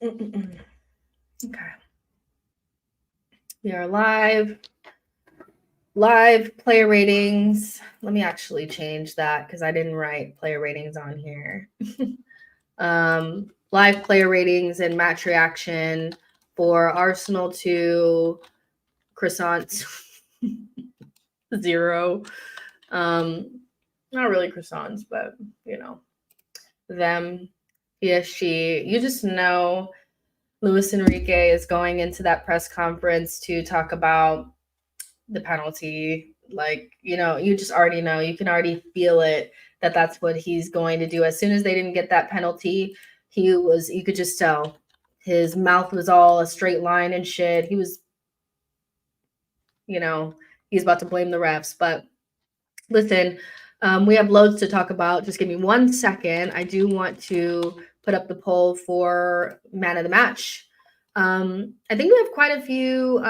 Okay. We are live. Live player ratings. Let me actually change that because I didn't write player ratings on here. Live player ratings and match reaction for Arsenal 2, croissants 0. Not really croissants, but them. PSG. You just know Luis Enrique is going into that press conference to talk about the penalty. Like, you just already know. You can already feel it that that's what he's going to do. As soon as they didn't get that penalty, you could just tell his mouth was all a straight line and shit. He was, he's about to blame the refs. But listen, we have loads to talk about. Just give me 1 second. I do want to put up the poll for man of the match. I think we have quite a few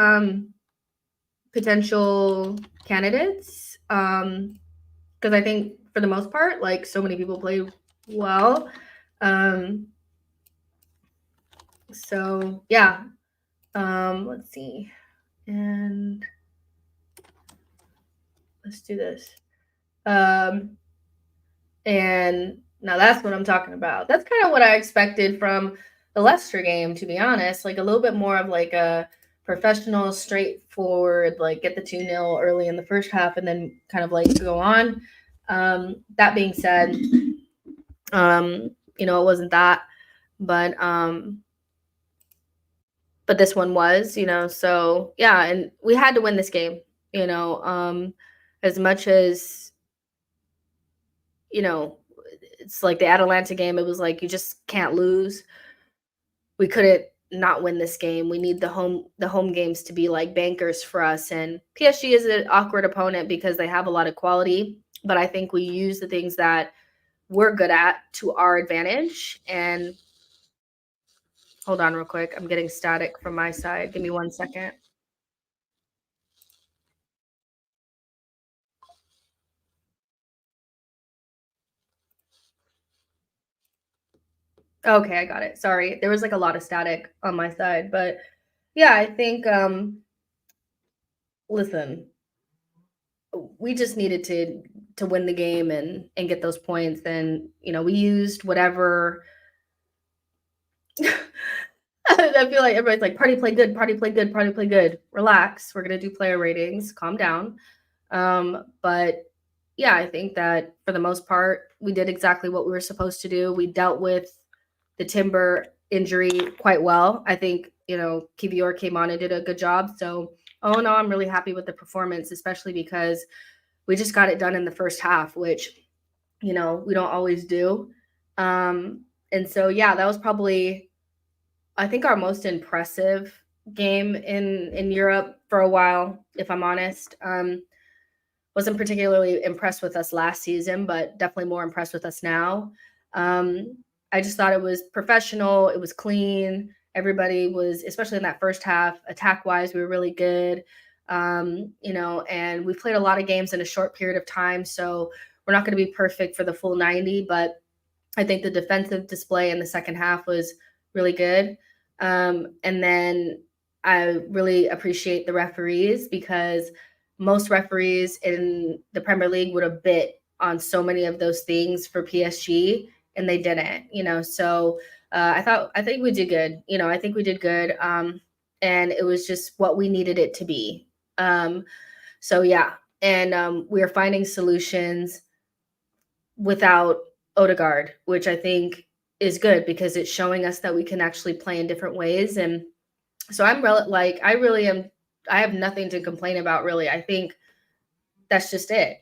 potential candidates because I think for the most part, like, so many people play well. So yeah, let's see, and let's do this. And now that's what I'm talking about. That's kind of what I expected from the Leicester game, to be honest. Like a little bit more of like a professional, straightforward, like get the 2-0 early in the first half and then kind of like go on. That being said, it wasn't that, but this one was, so yeah, and we had to win this game, as much as, it's like the Atalanta game. It was like, you just can't lose. We couldn't not win this game. We need the home games to be like bankers for us. And PSG is an awkward opponent because they have a lot of quality, but I think we use the things that we're good at to our advantage. And hold on real quick. I'm getting static from my side. Give me 1 second. Okay, I got it. Sorry. There was like a lot of static on my side, but yeah, I think listen, we just needed to win the game and get those points, and we used whatever I feel like everybody's like, party play good, party play good, party play good. Relax. We're gonna do player ratings. Calm down. But yeah, I think that for the most part, we did exactly what we were supposed to do. We dealt with the Timber injury quite well. I think, Kivior came on and did a good job. So, oh no, I'm really happy with the performance, especially because we just got it done in the first half, which, we don't always do. And so, yeah, that was probably, I think, our most impressive game in Europe for a while, if I'm honest. Wasn't particularly impressed with us last season, but definitely more impressed with us now. I just thought it was professional. It was clean. Everybody was, especially in that first half, attack-wise, we were really good. And we played a lot of games in a short period of time, so we're not going to be perfect for the full 90, but I think the defensive display in the second half was really good. And then I really appreciate the referees because most referees in the Premier League would have bit on so many of those things for PSG, and they didn't, So I think we did good. I think we did good. And it was just what we needed it to be. So yeah, and we are finding solutions without Odegaard, which I think is good because it's showing us that we can actually play in different ways. And so I have nothing to complain about, really. I think that's just it.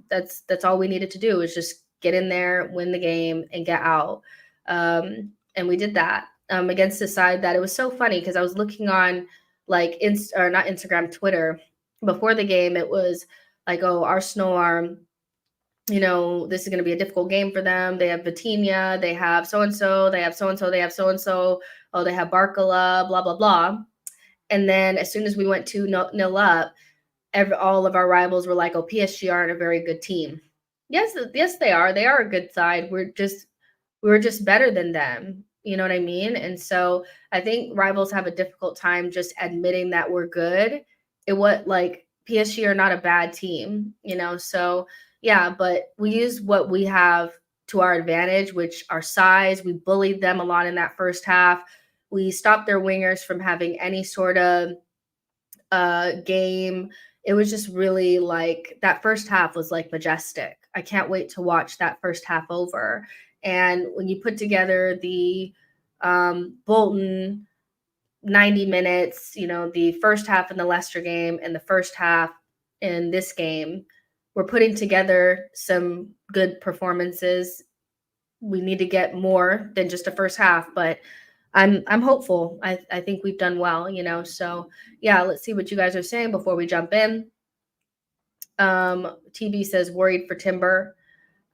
That's all we needed to do is just get in there, win the game, and get out. And we did that against a side that, it was so funny because I was looking on like not Instagram, Twitter before the game. It was like, oh, Arsenal are, this is going to be a difficult game for them. They have Vitinha, they have so-and-so, they have so-and-so, they have so-and-so. Oh, they have Barcola, blah, blah, blah. And then as soon as we went 2-0 up, all of our rivals were like, oh, PSG aren't a very good team. Yes, they are. They are a good side. We were just better than them. You know what I mean? And so I think rivals have a difficult time just admitting that we're good. PSG are not a bad team, So yeah, but we use what we have to our advantage, which our size. We bullied them a lot in that first half. We stopped their wingers from having any sort of game. It was just really like that first half was like majestic. I can't wait to watch that first half over. And when you put together the Bolton 90 minutes, the first half in the Leicester game and the first half in this game, we're putting together some good performances. We need to get more than just a first half, but I'm hopeful. I think we've done well, So yeah, let's see what you guys are saying before we jump in. TB says worried for Timber.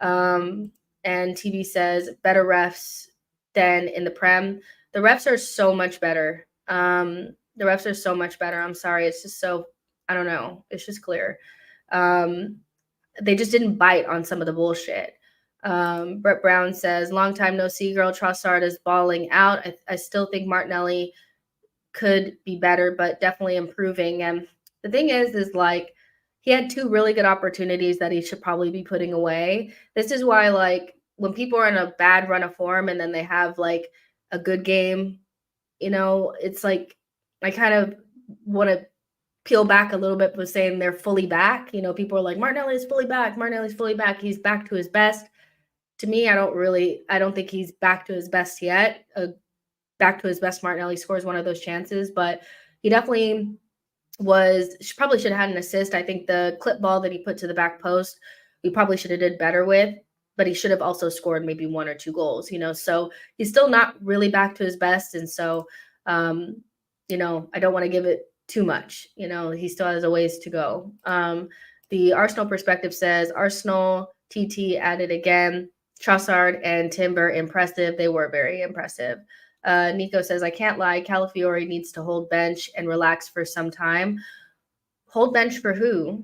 And TB says better refs than in the Prem. The refs are so much better. The refs are so much better. I'm sorry. It's just so, I don't know. It's just clear. They just didn't bite on some of the bullshit. Brett Brown says, long time no see, girl. Trossard is balling out. I still think Martinelli could be better, but definitely improving. And the thing is like, he had 2 really good opportunities that he should probably be putting away. This is why, like, when people are in a bad run of form and then they have like a good game, it's like I kind of want to peel back a little bit with saying they're fully back. People are like, Martinelli's fully back. Martinelli's fully back. He's back to his best. To me, I don't think he's back to his best yet. Back to his best, Martinelli scores one of those chances, but he definitely probably should have had an assist. I think the clip ball that he put to the back post, we probably should have did better with, but he should have also scored maybe 1 or 2 goals, So he's still not really back to his best. And so, I don't want to give it too much. He still has a ways to go. The Arsenal perspective says Arsenal TT added again. Trossard and Timber impressive. They were very impressive. Nico says, I can't lie. Calafiori needs to hold bench and relax for some time. Hold bench for who?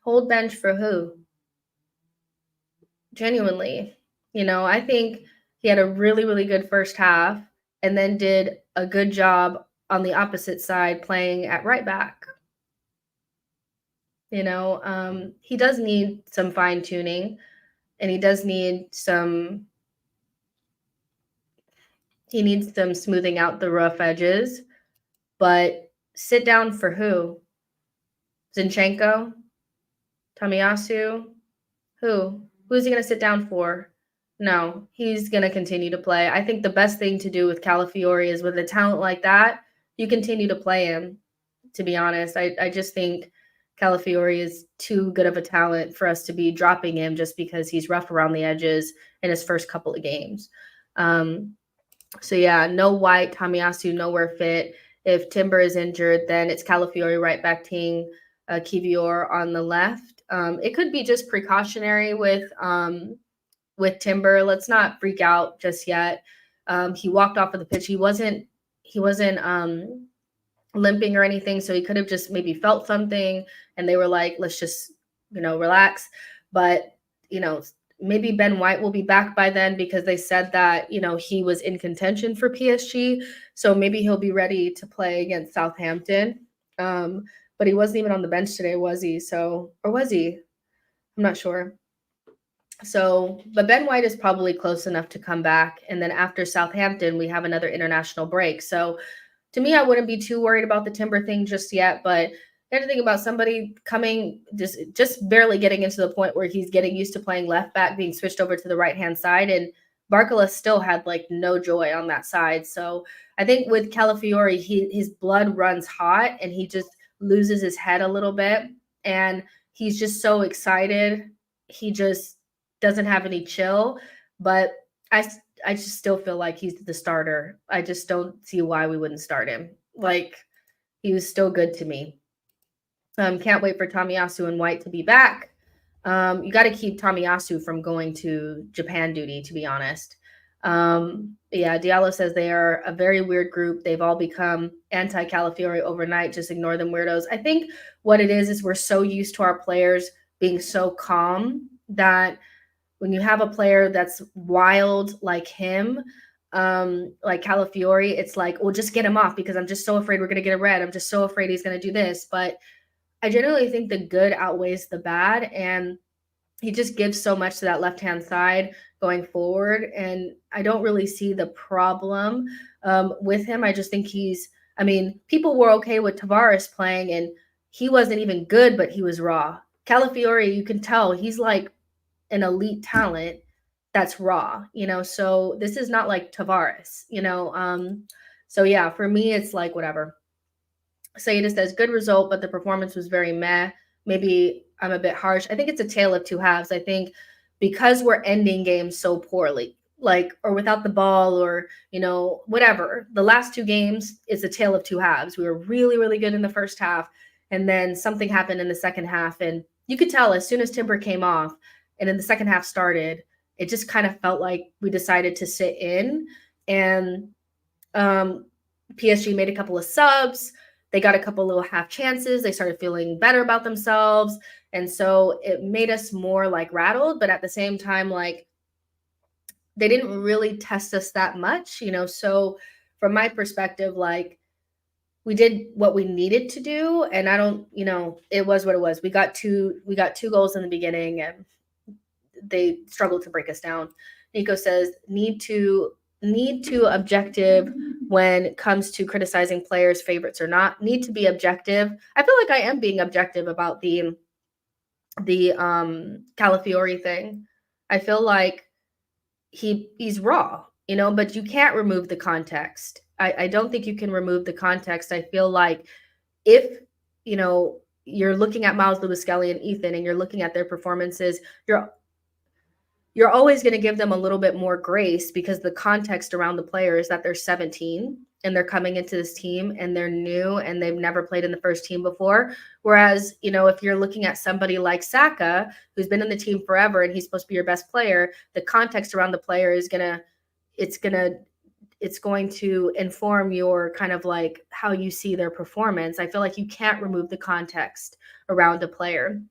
Hold bench for who? Genuinely. I think he had a really, really good first half and then did a good job on the opposite side playing at right back. He does need some fine tuning and he needs some smoothing out the rough edges, but sit down for who? Zinchenko? Tomiyasu? Who's he going to sit down for? No, he's going to continue to play. I think the best thing to do with Calafiori is with a talent like that, you continue to play him, to be honest. I just think Calafiori is too good of a talent for us to be dropping him just because he's rough around the edges in his first couple of games. So yeah, no White, Tomiyasu nowhere fit. If Timber is injured, then it's Calafiori right back team, Kivior on the left. It could be just precautionary with Timber. Let's not freak out just yet. He walked off of the pitch. He wasn't limping or anything, so he could have just maybe felt something, and they were like, let's just relax. But maybe Ben White will be back by then because they said that, he was in contention for PSG. So maybe he'll be ready to play against Southampton. But he wasn't even on the bench today, was he? Or was he? I'm not sure. But Ben White is probably close enough to come back. And then after Southampton, we have another international break. So to me, I wouldn't be too worried about the Timber thing just yet, but you have to think about somebody coming, just barely getting into the point where he's getting used to playing left back, being switched over to the right-hand side. And Barcola still had like no joy on that side. So I think with Calafiori, his blood runs hot and he just loses his head a little bit. And he's just so excited. He just doesn't have any chill. But I just still feel like he's the starter. I just don't see why we wouldn't start him. Like, he was still good to me. Can't wait for Tomiyasu and White to be back. You got to keep Tomiyasu from going to Japan duty, to be honest. Yeah, Diallo says they are a very weird group. They've all become anti-Calafiori overnight. Just ignore them weirdos. I think what it is we're so used to our players being so calm that when you have a player that's wild like him, like Calafiori, it's like, well, just get him off because I'm just so afraid we're going to get a red. I'm just so afraid he's going to do this. But I generally think the good outweighs the bad, and he just gives so much to that left-hand side going forward. And I don't really see the problem with him. I just think people were okay with Tavares playing, and he wasn't even good, but he was raw. Calafiori, you can tell he's like an elite talent that's raw, so this is not like Tavares, so yeah, for me, it's like whatever. Sayeda says, good result, but the performance was very meh. Maybe I'm a bit harsh. I think it's a tale of two halves. I think because we're ending games so poorly, or without the ball or, whatever. The last two games is a tale of two halves. We were really, really good in the first half, and then something happened in the second half. And you could tell as soon as Timber came off and then the second half started, it just kind of felt like we decided to sit in. And PSG made a couple of subs. They got a couple little half chances. They started feeling better about themselves. And so it made us more rattled, but at the same time, they didn't really test us that much, So from my perspective, we did what we needed to do. And I don't, it was what it was. We got two goals in the beginning and they struggled to break us down. Nico says, need to objective when it comes to criticizing players' favorites or not. Need to be objective. I feel like I am being objective about the Calafiori thing. I feel like he's raw, but you can't remove the context. I don't think you can remove the context. I feel like if you're looking at Miles Lewis-Skelly and Ethan and you're looking at their performances, you're always going to give them a little bit more grace because the context around the player is that they're 17 and they're coming into this team and they're new and they've never played in the first team before. Whereas, if you're looking at somebody like Saka, who's been in the team forever and he's supposed to be your best player, the context around the player is it's going to inform your kind of how you see their performance. I feel like you can't remove the context around a player.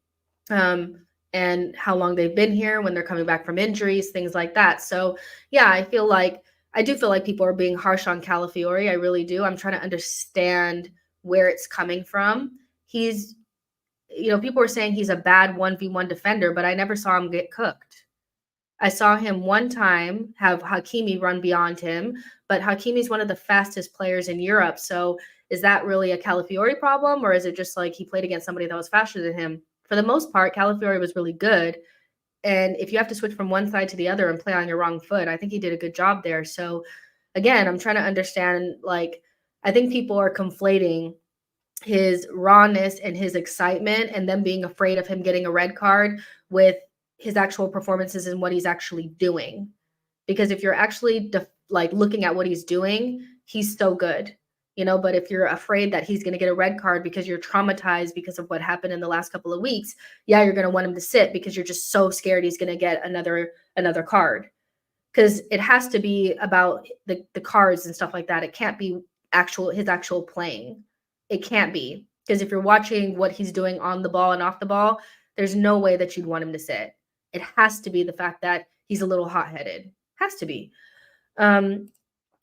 And how long they've been here, when they're coming back from injuries, things like that. So yeah, I do feel like people are being harsh on Calafiori. I really do. I'm trying to understand where it's coming from. He's, people were saying he's a bad 1v1 defender, but I never saw him get cooked. I saw him one time have Hakimi run beyond him, but Hakimi's one of the fastest players in Europe. So is that really a Calafiori problem, or is it just he played against somebody that was faster than him? For the most part, Calafiori was really good. And if you have to switch from one side to the other and play on your wrong foot, I think he did a good job there. So again, I'm trying to understand, I think people are conflating his rawness and his excitement and them being afraid of him getting a red card with his actual performances and what he's actually doing. Because if you're actually looking at what he's doing, he's so good. But if you're afraid that he's going to get a red card because you're traumatized because of what happened in the last couple of weeks, yeah, you're going to want him to sit because you're just so scared he's going to get another card. Because it has to be about the cards and stuff like that. It can't be his actual playing. It can't be. Because if you're watching what he's doing on the ball and off the ball, there's no way that you'd want him to sit. It has to be the fact that he's a little hot-headed. Has to be.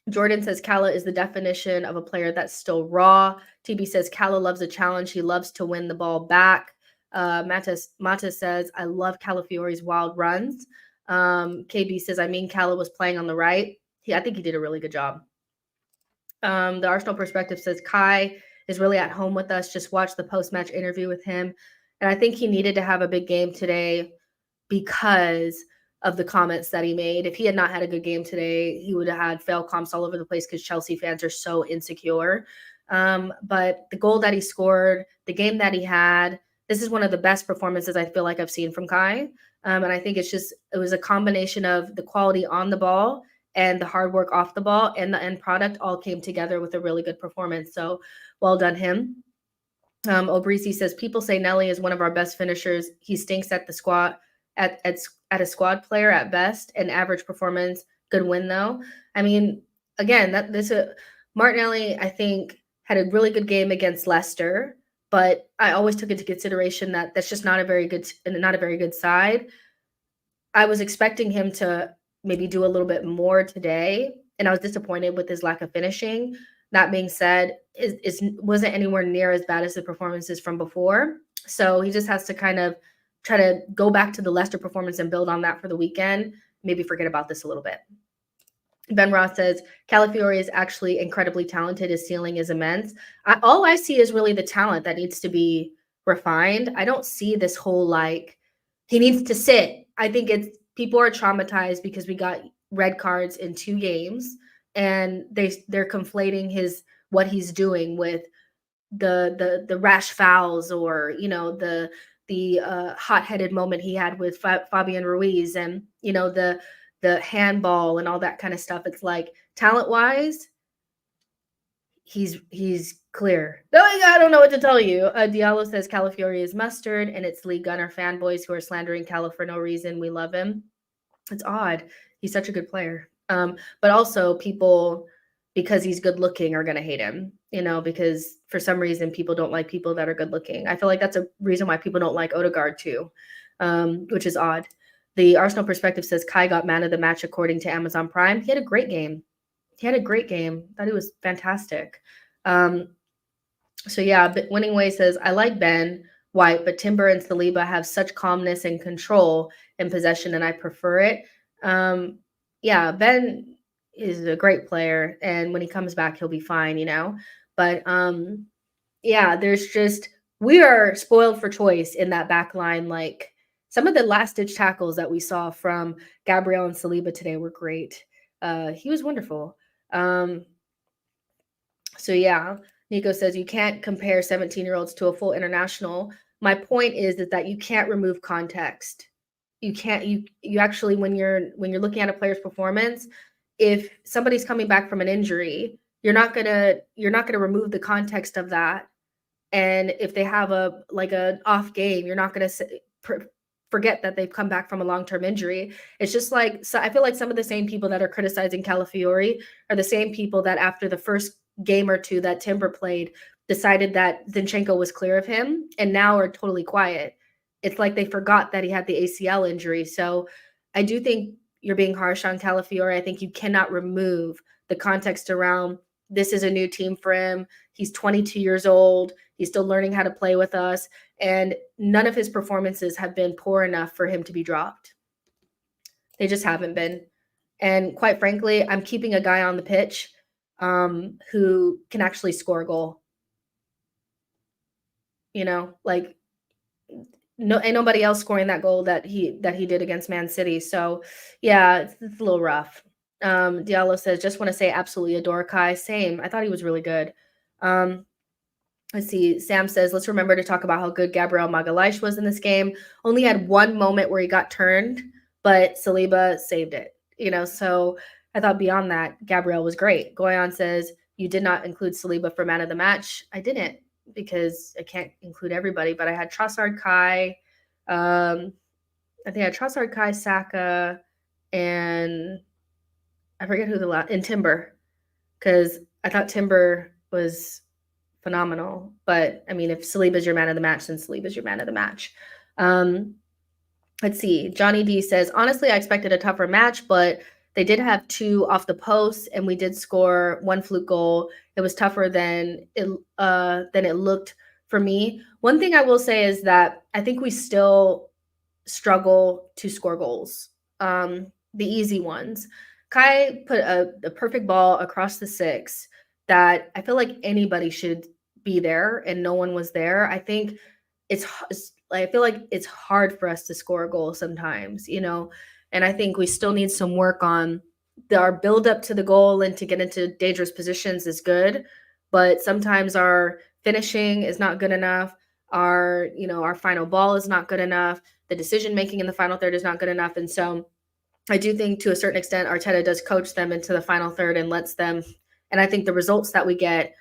Jordan says Cala is the definition of a player that's still raw. TB says Cala loves a challenge. He loves to win the ball back. Mata says, I love Calafiori's wild runs. KB says, Cala was playing on the right. I think he did a really good job. The Arsenal Perspective says Kai is really at home with us. Just watch the post-match interview with him. And I think he needed to have a big game today because of the comments that he made. If he had not had a good game today, he would have had fail comps all over the place because Chelsea fans are so insecure. But the goal that he scored, the game that he had, this is one of the best performances I feel like I've seen from Kai. And I think it was a combination of the quality on the ball and the hard work off the ball, and the end product all came together with a really good performance. So well done him. Obrisi says, people say Nelly is one of our best finishers. He stinks at the squad, at a squad player at best, and average performance. Good win though. Again, Martinelli, I think, had a really good game against Leicester, but I always took into consideration that that's just not a very good side. I was expecting him to maybe do a little bit more today, and I was disappointed with his lack of finishing. That being said, it wasn't anywhere near as bad as the performances from before. So he just has to kind of try to go back to the Leicester performance and build on that for the weekend. Maybe forget about this a little bit. Ben Ross says, Calafiori is actually incredibly talented. His ceiling is immense. All I see is really the talent that needs to be refined. I don't see this whole like he needs to sit. I think it's people are traumatized because we got red cards in 2 games, and they're conflating what he's doing with the rash fouls, or the hot-headed moment he had with Fabian Ruiz, and the handball and all that kind of stuff. It's like talent-wise, he's clear. I don't know what to tell you. Diallo says Calafiori is mustard, and it's Lee Gunner fanboys who are slandering Cala for no reason. We love him. It's odd. He's such a good player. But also people, because he's good looking, are going to hate him, because for some reason people don't like people that are good looking. I feel like that's a reason why people don't like Odegaard too, which is odd. The Arsenal Perspective says Kai got man of the match according to Amazon Prime. He had a great game. Thought he was fantastic. So yeah, but Winning Way says, I like Ben White, but Timber and Saliba have such calmness and control in possession, and I prefer it. Yeah, Ben is a great player, and when he comes back, he'll be fine, But yeah, we are spoiled for choice in that back line. Like some of the last-ditch tackles that we saw from Gabriel and Saliba today were great. He was wonderful. So yeah, Nico says you can't compare 17-year-olds to a full international. My point is that you can't remove context. You can't. You actually, when you're looking at a player's performance, if somebody's coming back from an injury, you're not gonna remove the context of that. And if they have an off game, you're not gonna forget that they've come back from a long-term injury. It's just like, so I feel like some of the same people that are criticizing Calafiori are the same people that after the first game or two that Timber played decided that Zinchenko was clear of him, and now are totally quiet. It's like they forgot that he had the ACL injury. So I do think you're being harsh on Calafiori. I think you cannot remove the context around this is a new team for him. He's 22 years old. He's still learning how to play with us. And none of his performances have been poor enough for him to be dropped. They just haven't been. And quite frankly, I'm keeping a guy on the pitch who can actually score a goal. Like ain't nobody else scoring that goal that he did against Man City. So yeah, it's a little rough. Diallo says, just want to say absolutely adore Kai. Same. I thought he was really good. Let's see. Sam says, let's remember to talk about how good Gabriel Magalhaes was in this game. Only had one moment where he got turned, but Saliba saved it. So I thought beyond that, Gabriel was great. Goyon says, you did not include Saliba for man of the match. I didn't, because I can't include everybody, but I had Trossard, Kai. I think I had Trossard, Kai, Saka, and I forget who and Timber, because I thought Timber was phenomenal. But I mean, if Saliba's your man of the match, then Saliba's your man of the match. Let's see. Johnny D says, honestly, I expected a tougher match, but they did have 2 off the post, and we did score 1 fluke goal. It was tougher than it looked for me. One thing I will say is that I think we still struggle to score goals, the easy ones. Kai put a perfect ball across the 6 that I feel like anybody should be there, and no one was there. I think I feel like it's hard for us to score a goal sometimes, and I think we still need some work on our build up to the goal, and to get into dangerous positions is good, but sometimes our finishing is not good enough. Our final ball is not good enough. The decision making in the final third is not good enough. And so I do think to a certain extent, Arteta does coach them into the final third and lets them. And I think the results that we get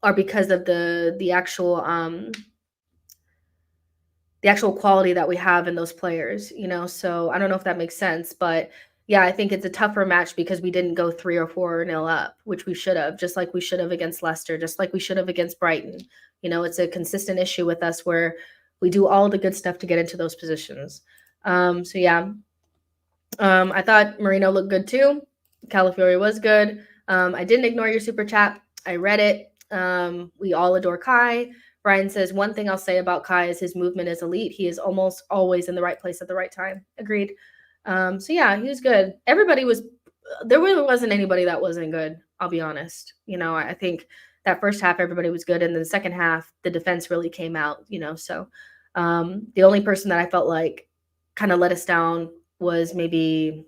are because of the actual quality that we have in those players, So I don't know if that makes sense, but yeah, I think it's a tougher match because we didn't go 3 or 4-0 up, which we should have, just like we should have against Leicester, just like we should have against Brighton. It's a consistent issue with us where we do all the good stuff to get into those positions. So yeah, I thought Marino looked good too. Calafiori was good. I didn't ignore your super chat. I read it. We all adore Kai. Brian says, one thing I'll say about Kai is his movement is elite. He is almost always in the right place at the right time. Agreed. So yeah, he was good. Everybody was, there really wasn't anybody that wasn't good. I'll be honest. I think that first half, everybody was good. And then the second half, the defense really came out, so the only person that I felt like kind of let us down was maybe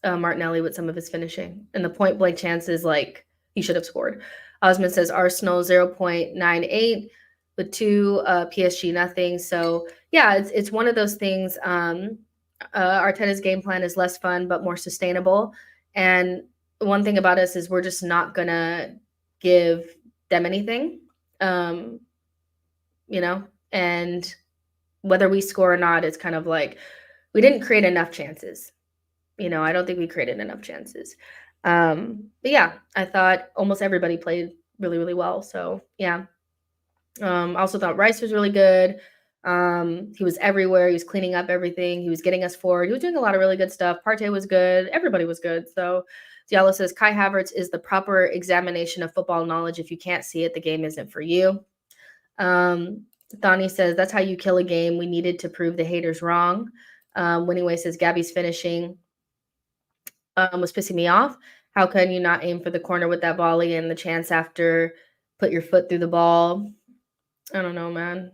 Martinelli with some of his finishing. And the point blank chances, like, he should have scored. Osmond says Arsenal 0.98 with 2, PSG nothing. So yeah, it's one of those things. Arteta's game plan is less fun but more sustainable. And one thing about us is we're just not gonna give them anything, and whether we score or not, it's kind of like we didn't create enough chances. I don't think we created enough chances. But yeah, I thought almost everybody played really, really well. So yeah. I also thought Rice was really good. He was everywhere. He was cleaning up everything. He was getting us forward. He was doing a lot of really good stuff. Partey was good. Everybody was good. So Diallo says Kai Havertz is the proper examination of football knowledge. If you can't see it, the game isn't for you. Thani says that's how you kill a game. We needed to prove the haters wrong. Winningway says Gabby's finishing was pissing me off. How can you not aim for the corner with that volley and the chance after put your foot through the ball? I don't know, man.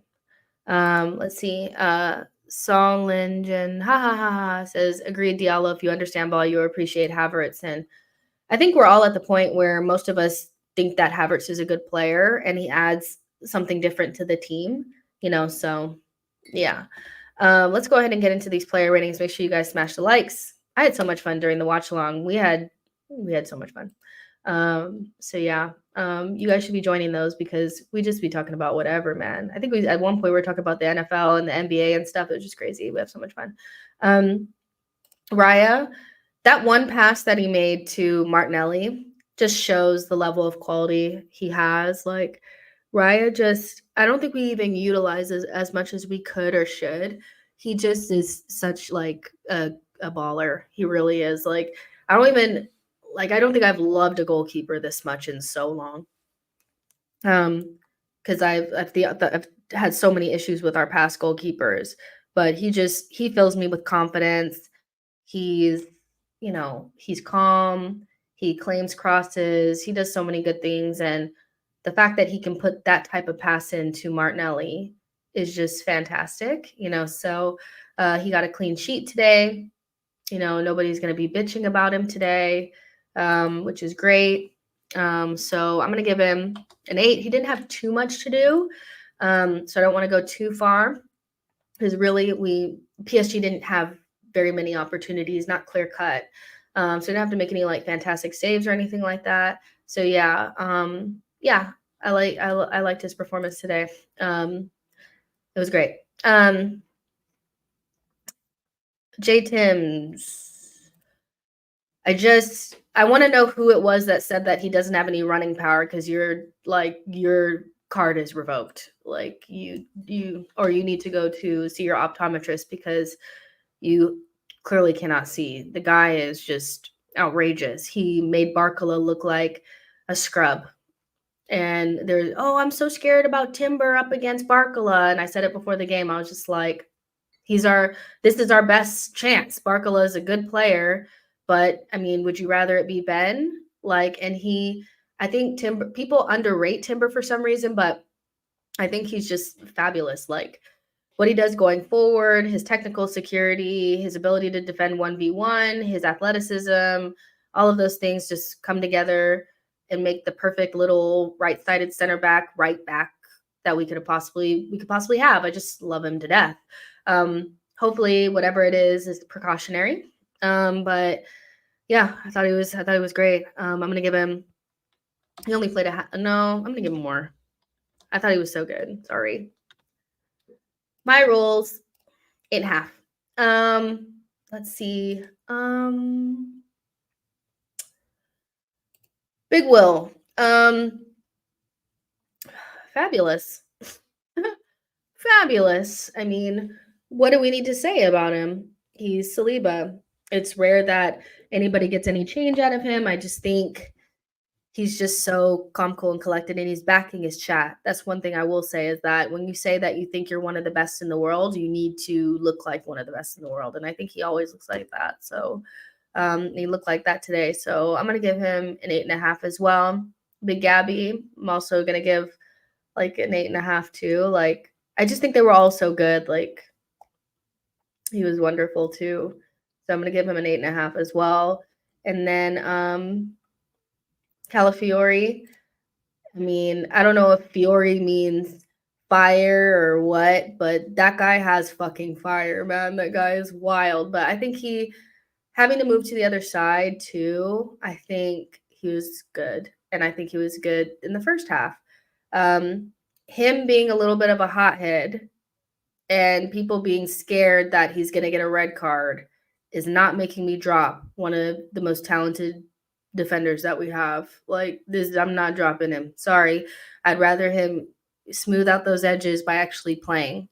Let's see. Song Linjin, says, agreed, Diallo. If you understand ball, you appreciate Havertz. And I think we're all at the point where most of us think that Havertz is a good player and he adds something different to the team, so yeah. Let's go ahead and get into these player ratings. Make sure you guys smash the likes. I had so much fun during the watch along. We had so much fun. So yeah, you guys should be joining those because we just be talking about whatever, man. I think at one point we were talking about the NFL and the NBA and stuff. It was just crazy. We have so much fun. Raya, that one pass that he made to Martinelli just shows the level of quality he has. Like Raya I don't think we even utilize as much as we could or should. He just is such like a baller. He really is. Like, I don't think I've loved a goalkeeper this much in so long. Because I've had so many issues with our past goalkeepers, but he fills me with confidence. He's calm. He claims crosses. He does so many good things. And the fact that he can put that type of pass into Martinelli is just fantastic, so he got a clean sheet today. Nobody's going to be bitching about him today, which is great. So I'm going to give him an 8. He didn't have too much to do, so I don't want to go too far because really PSG didn't have very many opportunities, not clear cut. So didn't have to make any like fantastic saves or anything like that. So yeah, I liked his performance today. It was great. J Tim's. I want to know who it was that said that he doesn't have any running power because your card is revoked. Like you need to go to see your optometrist because you clearly cannot see. The guy is just outrageous. He made Barcola look like a scrub. And I'm so scared about Timber up against Barcola. And I said it before the game. I was just like, this is our best chance. Barcola is a good player, but I mean, would you rather it be Ben? I think Timber, people underrate Timber for some reason, but I think he's just fabulous. Like what he does going forward, his technical security, his ability to defend 1v1, his athleticism, all of those things just come together and make the perfect little right-sided center back, right back that we could possibly have. I just love him to death. Hopefully whatever it is precautionary. But yeah, I thought he was great. I'm going to give him, he only played I'm going to give him more. I thought he was so good. Sorry. My rules, 8.5. Let's see. Big Will. Fabulous. Fabulous. I mean, what do we need to say about him? He's Saliba. It's rare that anybody gets any change out of him. I just think he's just so calm, cool, and collected, and he's backing his chat. That's one thing I will say, is that when you say that you think you're one of the best in the world, you need to look like one of the best in the world. And I think he always looks like that. So he looked like that today. So I'm going to give him an 8.5 as well. Big Gabby, I'm also going to give like an 8.5 too. Like, I just think they were all so good. Like, he was wonderful too. So I'm going to give him an 8.5 as well. And then Calafiori, I mean, I don't know if Fiore means fire or what, but that guy has fucking fire, man. That guy is wild. But I think he, having to move to the other side too, I think he was good. And I think he was good in the first half. Him being a little bit of a hothead and people being scared that he's going to get a red card is not making me drop one of the most talented defenders that we have. Like this, I'm not dropping him. Sorry. I'd rather him smooth out those edges by actually playing.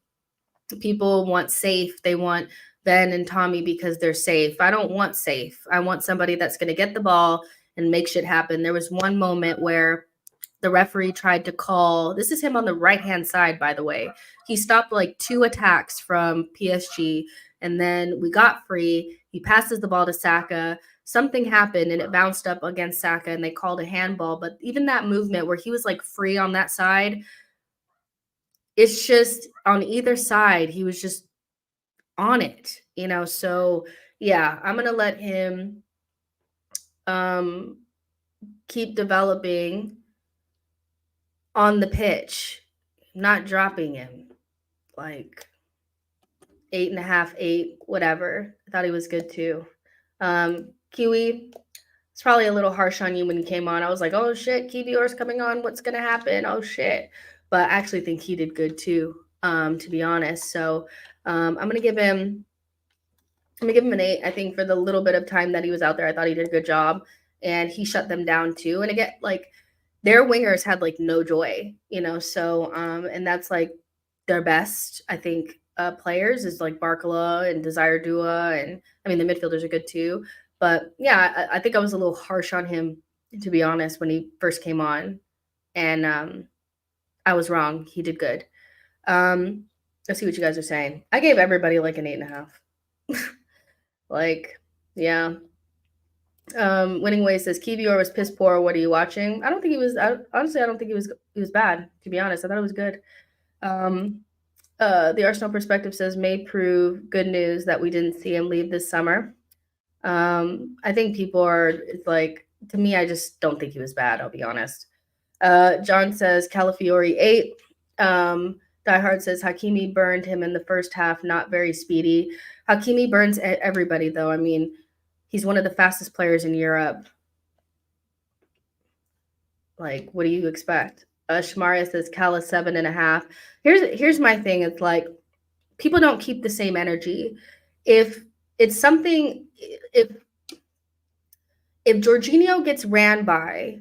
People want safe. They want Ben and Tommy because they're safe. I don't want safe. I want somebody that's going to get the ball and make shit happen. There was one moment where the referee tried to call, this is him on the right-hand side, by the way. He stopped like 2 attacks from PSG, and then we got free. He passes the ball to Saka. Something happened, and it bounced up against Saka, and they called a handball. But even that movement where he was like free on that side, it's just on either side, he was just on it, you know? So, yeah, I'm going to let him keep developing on the pitch, not dropping him. Like 8.5, 8, whatever. I thought he was good too. Kiwi, it's probably a little harsh on you when he came on. I was like, oh shit, Kiwior's coming on. What's gonna happen? Oh shit. But I actually think he did good too, to be honest. So I'm gonna give him an 8. I think for the little bit of time that he was out there, I thought he did a good job. And he shut them down too. And again, like their wingers had like no joy, you know. So and that's like their best, I think, players is like Barcola and Desire Dua, and I mean the midfielders are good too. But yeah, I think I was a little harsh on him, to be honest, when he first came on, and I was wrong. He did good. Let's see what you guys are saying. I gave everybody like an 8.5. Like, yeah. Winning Way says Kiwior was piss poor. What are you watching? I don't think he was. Honestly, I don't think he was bad. To be honest, I thought it was good. The Arsenal perspective says may prove good news that we didn't see him leave this summer. I think people are like, to me, I just don't think he was bad. I'll be honest. John says Calafiori 8. Die Hard says Hakimi burned him in the first half. Not very speedy. Hakimi burns everybody though. I mean, he's one of the fastest players in Europe. Like, what do you expect? Shamaria says Cala 7.5. Here's my thing. It's like people don't keep the same energy. If it's something, if Jorginho gets ran by,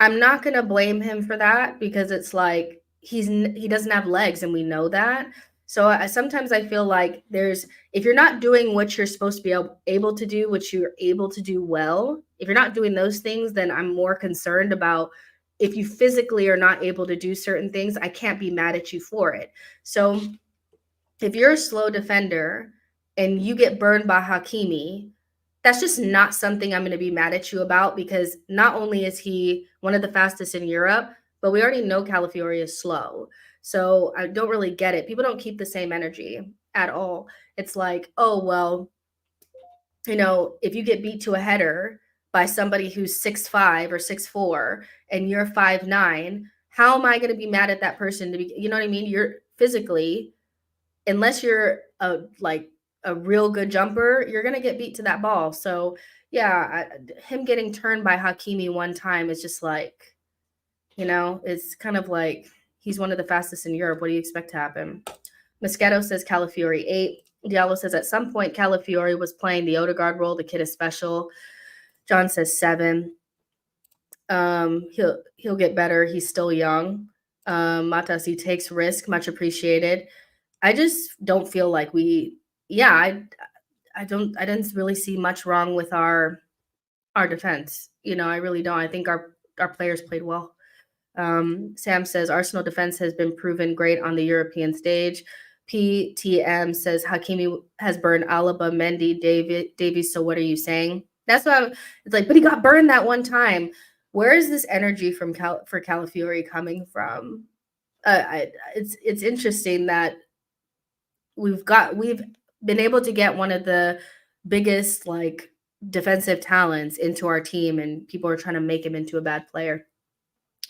I'm not gonna blame him for that, because it's like he doesn't have legs, and we know that. So sometimes I feel like if you're not doing what you're supposed to be able to do, which you're able to do well, if you're not doing those things, then I'm more concerned about if you physically are not able to do certain things. I can't be mad at you for it. So if you're a slow defender and you get burned by Hakimi, that's just not something I'm going to be mad at you about, because not only is he one of the fastest in Europe, but we already know Calafiori is slow. So I don't really get it. People don't keep the same energy at all. It's like, oh, well, you know, if you get beat to a header by somebody who's 6'5" or 6'4" and you're 5'9", how am I going to be mad at that person? You know what I mean? You're physically, unless you're a real good jumper, you're going to get beat to that ball. So yeah, him getting turned by Hakimi one time is just like, you know, it's kind of like he's one of the fastest in Europe. What do you expect to happen? Moscato says Calafiori 8. Diallo says at some point Calafiori was playing the Odegaard role. The kid is special. John says 7. He'll get better. He's still young. Matas, he takes risk. Much appreciated. I just don't feel like I didn't really see much wrong with our defense. I really don't. I think our players played well. Sam says Arsenal defense has been proven great on the European stage. PTM says Hakimi has burned Alaba, Mendy, Davies. So what are you saying? That's what it's like. But he got burned that one time. Where is this energy from for Calafiori coming from? It's interesting that we've been able to get one of the biggest like defensive talents into our team, and people are trying to make him into a bad player.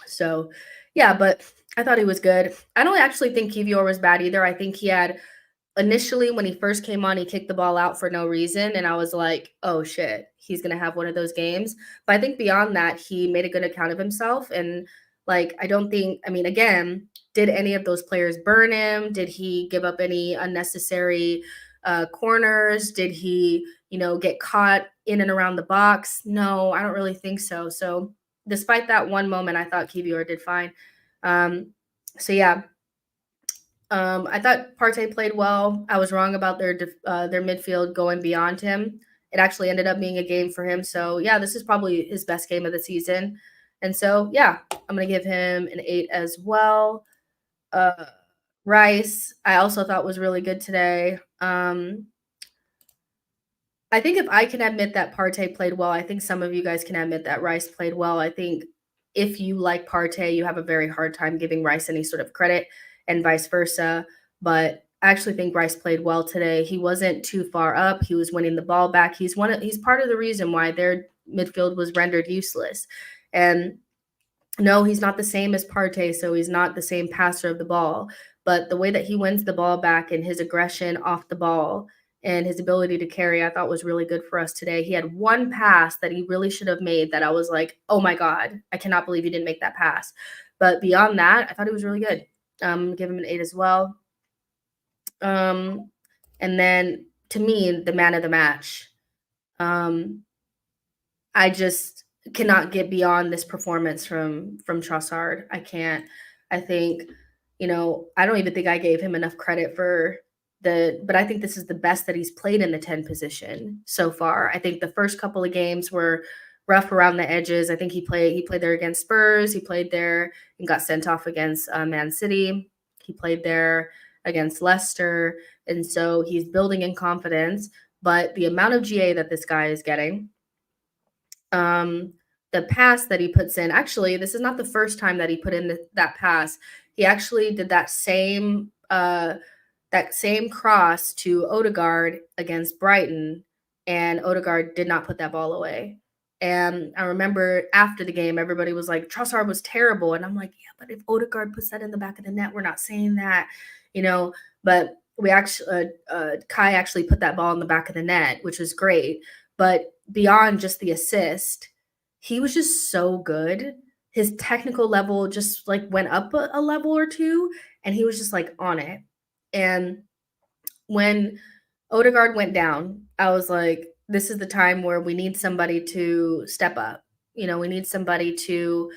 So, yeah, but I thought he was good. I don't actually think Kivior was bad either. I think he had initially when he first came on, he kicked the ball out for no reason, and I was like, "Oh shit, he's gonna have one of those games." But I think beyond that, he made a good account of himself, and like I don't think. I mean, again, did any of those players burn him? Did he give up any unnecessary corners? Did he, get caught in and around the box? No, I don't really think so. So despite that one moment, I thought Kivior did fine. So yeah, I thought Partey played well. I was wrong about their midfield going beyond him. It actually ended up being a game for him. So yeah, this is probably his best game of the season. And so yeah, I'm gonna give him an 8 as well. Rice, I also thought was really good today. I think if I can admit that Partey played well, I think some of you guys can admit that Rice played well. I think if you like Partey, you have a very hard time giving Rice any sort of credit and vice versa. But I actually think Rice played well today. He wasn't too far up. He was winning the ball back. He's part of the reason why their midfield was rendered useless. And no, he's not the same as Partey, so he's not the same passer of the ball. But the way that he wins the ball back and his aggression off the ball and his ability to carry, I thought was really good for us today. He had one pass that he really should have made that I was like, oh my God, I cannot believe he didn't make that pass. But beyond that, I thought he was really good. Give him an 8 as well. And then to me, the man of the match. I just cannot get beyond this performance from Trossard. I can't. I think, I don't even think I gave him enough credit for but I think this is the best that he's played in the 10 position so far. I think the first couple of games were rough around the edges. I think he played there against Spurs. He played there and got sent off against Man City. He played there against Leicester. And so he's building in confidence. But the amount of GA that this guy is getting, the pass that he puts in, actually, this is not the first time that he put in that pass. He actually did that same cross to Odegaard against Brighton, and Odegaard did not put that ball away. And I remember after the game, everybody was like, Trossard was terrible. And I'm like, yeah, but if Odegaard puts that in the back of the net, we're not saying that, but we actually, Kai actually put that ball in the back of the net, which was great. But beyond just the assist, he was just so good. His technical level just like went up a level or two, and he was just like on it. And when Odegaard went down, I was like, this is the time where we need somebody to step up. We need somebody to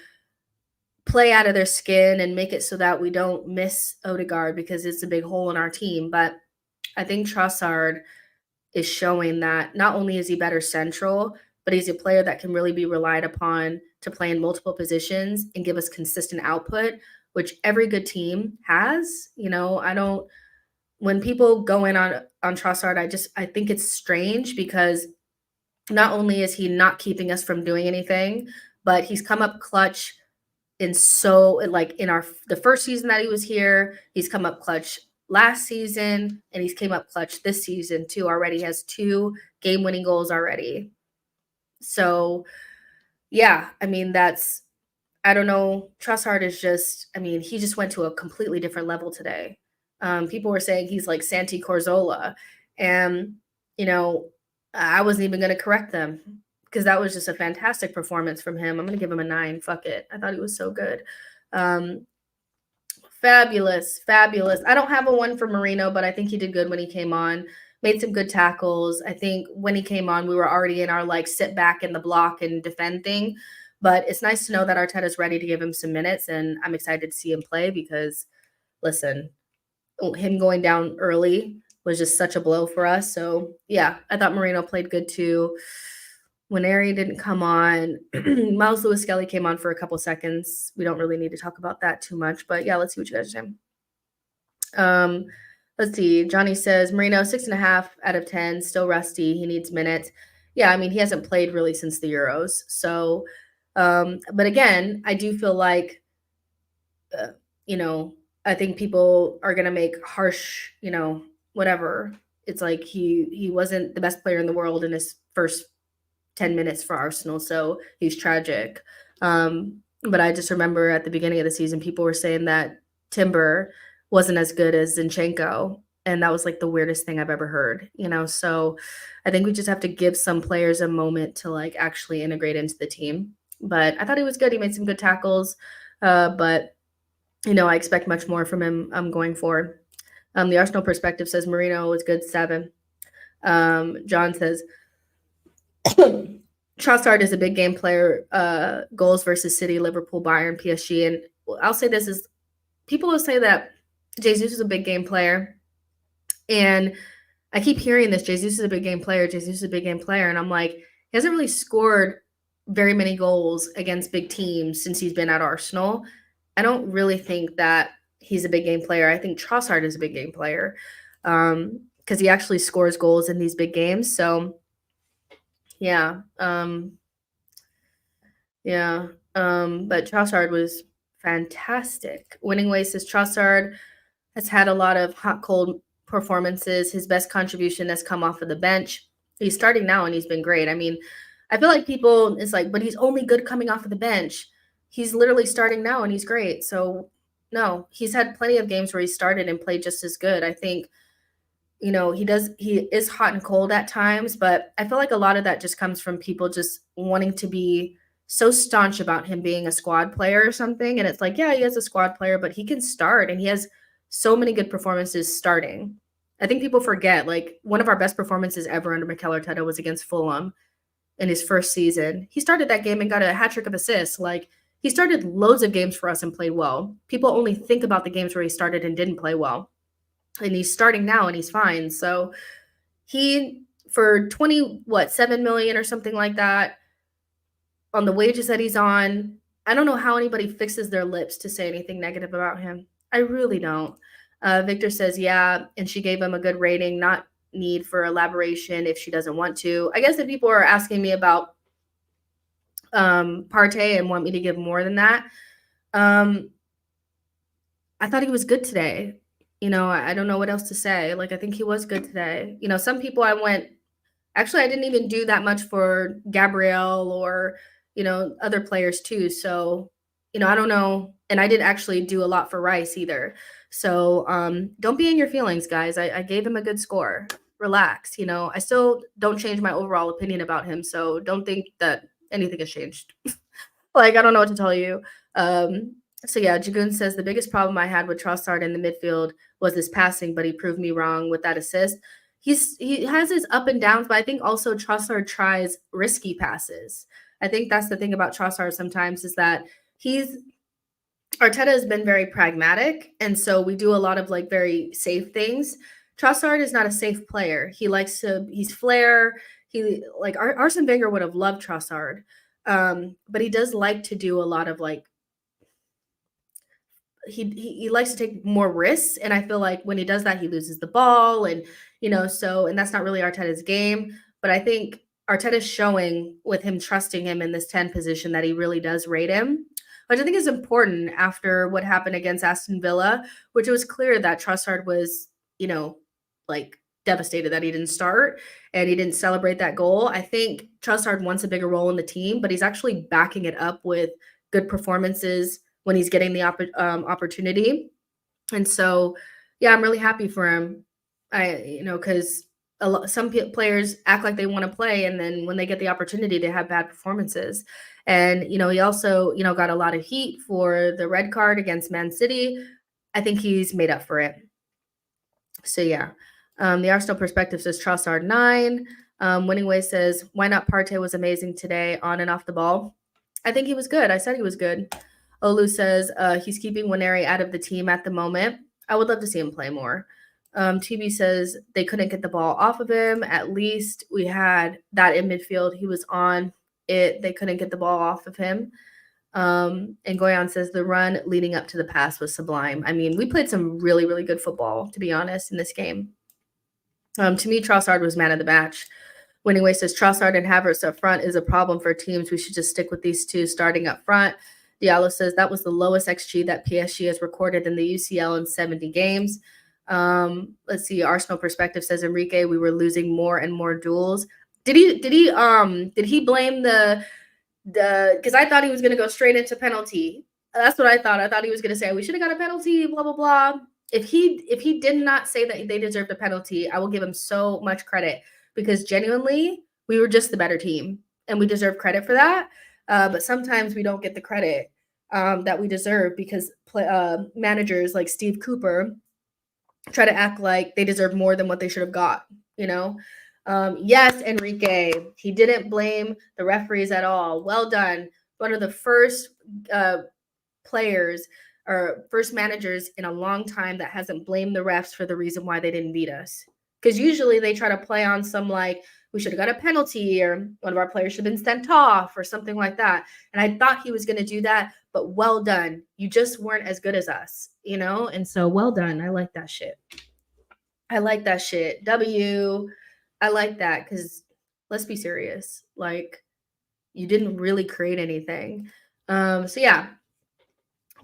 play out of their skin and make it so that we don't miss Odegaard, because it's a big hole in our team. But I think Trossard is showing that not only is he better central, but he's a player that can really be relied upon to play in multiple positions and give us consistent output, which every good team has. When people go in on Trossard, I think it's strange, because not only is he not keeping us from doing anything, but he's come up clutch in the first season that he was here. He's come up clutch last season, and he's came up clutch this season too already. He has 2 game-winning goals already. So yeah, I mean, I don't know. Trossard is he just went to a completely different level today. People were saying he's like Santi Corzola, and I wasn't even going to correct them, because that was just a fantastic performance from him. I'm going to give him a 9. Fuck it. I thought he was so good. Fabulous. I don't have a 1 for Marino, but I think he did good when he came on. Made some good tackles. I think when he came on, we were already in our sit back in the block and defend thing. But it's nice to know that Arteta's ready to give him some minutes, and I'm excited to see him play, because, listen, him going down early was just such a blow for us. So yeah, I thought Moreno played good too. Nwaneri didn't come on. Miles Lewis Skelly came on for a couple seconds. We don't really need to talk about that too much, but yeah, let's see what you guys are saying. Let's see. Johnny says Moreno 6.5 out of 10, still rusty. He needs minutes. Yeah, I mean, he hasn't played really since the Euros. So, but again, I do feel like, I think people are gonna make harsh, whatever. It's like he wasn't the best player in the world in his first 10 minutes for Arsenal, so he's tragic. But I just remember at the beginning of the season, people were saying that Timber wasn't as good as Zinchenko, and that was like the weirdest thing I've ever heard, So I think we just have to give some players a moment to like actually integrate into the team. But I thought he was good. He made some good tackles, but I expect much more from him going forward. The Arsenal perspective says Marino was good 7. John says Trossard is a big game player. Goals versus City, Liverpool, Bayern, PSG, and I'll say this is people will say that Jesus is a big game player, and I keep hearing this. Jesus is a big game player. Jesus is a big game player, and I'm like, he hasn't really scored very many goals against big teams since he's been at Arsenal. I don't really think that he's a big game player. I think Trossard is a big game player because he actually scores goals in these big games. So, yeah. But Trossard was fantastic. Winning Way says Trossard has had a lot of hot, cold performances. His best contribution has come off of the bench. He's starting now, and he's been great. I mean, I feel like people, it's like, but he's only good coming off of the bench. He's literally starting now, and he's great. So, no, he's had plenty of games where he started and played just as good. I think, he is hot and cold at times, but I feel like a lot of that just comes from people just wanting to be so staunch about him being a squad player or something. And it's like, yeah, he is a squad player, but he can start, and he has so many good performances starting. I think people forget, like, one of our best performances ever under Mikel Arteta was against Fulham in his first season. He started that game and got a hat trick of assists. Like, he started loads of games for us and played well. People only think about the games where he started and didn't play well. And he's starting now, and he's fine. So he, for 7 million or something like that, on the wages that he's on, I don't know how anybody fixes their lips to say anything negative about him. I really don't. Victor says, yeah, and she gave him a good rating, not need for elaboration if she doesn't want to. I guess that people are asking me about Partey and want me to give more than that. I thought he was good today. I don't know what else to say. Like, I think he was good today. Some people I didn't even do that much for Gabriel or, other players too. So, I don't know. And I didn't actually do a lot for Rice either. So don't be in your feelings, guys. I gave him a good score. Relax. I still don't change my overall opinion about him. So don't think that anything has changed. Like, I don't know what to tell you. So yeah, Jagoon says the biggest problem I had with Trossard in the midfield was his passing, but he proved me wrong with that assist. He has his up and downs, but I think also Trossard tries risky passes. I think that's the thing about Trossard sometimes is that Arteta has been very pragmatic, and so we do a lot of like very safe things. Trossard is not a safe player. He's flair. Arsene Wenger would have loved Trossard, but he does like to do a lot of like he likes to take more risks, and I feel like when he does that, he loses the ball, and and that's not really Arteta's game. But I think Arteta's showing with him trusting him in this 10 position that he really does rate him, which I think is important after what happened against Aston Villa, which it was clear that Trossard was, like devastated that he didn't start and he didn't celebrate that goal. I think Trossard wants a bigger role in the team, but he's actually backing it up with good performances when he's getting the opportunity. And so, yeah, I'm really happy for him. Because some players act like they want to play, and then when they get the opportunity, they have bad performances. And, he also, got a lot of heat for the red card against Man City. I think he's made up for it. So, yeah. The Arsenal perspective says Trossard 9. Winning Way says, why not Partey was amazing today on and off the ball. I think he was good. I said he was good. Olu says he's keeping Nwaneri out of the team at the moment. I would love to see him play more. TB says they couldn't get the ball off of him. At least we had that in midfield. He was on it. They couldn't get the ball off of him. And Goyan says the run leading up to the pass was sublime. I mean, we played some really, really good football, to be honest, in this game. To me, Trossard was man of the match. Winning Way says Trossard and Havertz up front is a problem for teams. We should just stick with these two starting up front. Diallo says that was the lowest XG that PSG has recorded in the UCL in 70 games. Let's see. Arsenal Perspective says Enrique, we were losing more and more duels. Did he blame the because I thought he was gonna go straight into penalty. That's what I thought. I thought he was gonna say we should have got a penalty, blah blah blah. If he did not say that they deserved a penalty, I will give him so much credit because genuinely we were just the better team and we deserve credit for that. But sometimes we don't get the credit that we deserve because managers like Steve Cooper try to act like they deserve more than what they should have got, you know? Yes, Enrique, he didn't blame the referees at all. Well done. One of the first players or first managers in a long time that hasn't blamed the refs for the reason why they didn't beat us. Because usually they try to play on some like, we should have got a penalty or one of our players should have been sent off or something like that. And I thought he was going to do that, but well done. You just weren't as good as us, you know? And so well done. I like that shit. I like that shit. I like that because let's be serious. Like, you didn't really create anything. So yeah,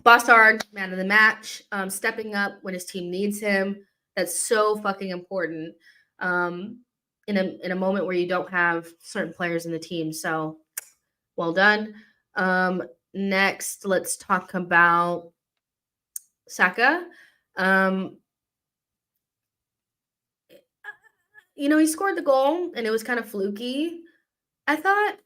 Trossard, man of the match, stepping up when his team needs him. That's so fucking important in a moment where you don't have certain players in the team. So well done. Next, let's talk about Saka. You know, he scored the goal and it was kind of fluky. I thought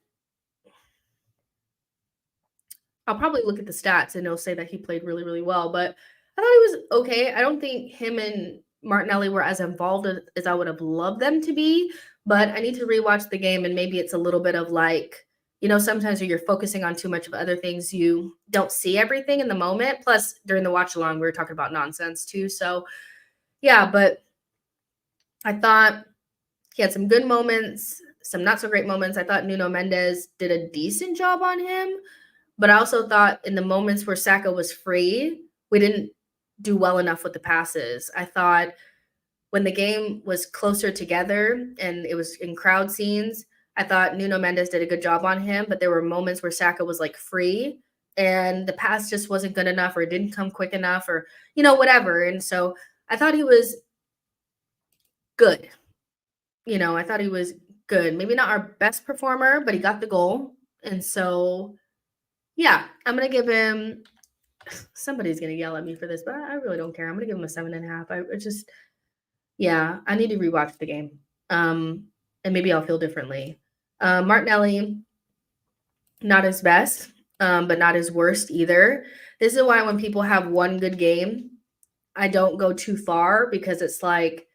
I'll probably look at the stats and it'll say that he played really, really well, but I thought he was okay. I don't think him and Martinelli were as involved as I would have loved them to be, but I need to rewatch the game and maybe it's a little bit of like, you know, sometimes when you're focusing on too much of other things, you don't see everything in the moment. Plus, during the watch along, we were talking about nonsense too. So, yeah, but I thought he had some good moments, some not so great moments. I thought Nuno Mendes did a decent job on him, but I also thought in the moments where Saka was free, we didn't do well enough with the passes. I thought when the game was closer together and it was in crowd scenes, I thought Nuno Mendes did a good job on him, but there were moments where Saka was like free and the pass just wasn't good enough or it didn't come quick enough or, you know, whatever. And so I thought he was good. You know, I thought he was good. Maybe not our best performer, but he got the goal. And so, yeah, I'm going to give him – somebody's going to yell at me for this, but I really don't care. I'm going to give him a 7.5. I need to rewatch the game. And maybe I'll feel differently. Martinelli, not his best, but not his worst either. This is why when people have one good game, I don't go too far because it's like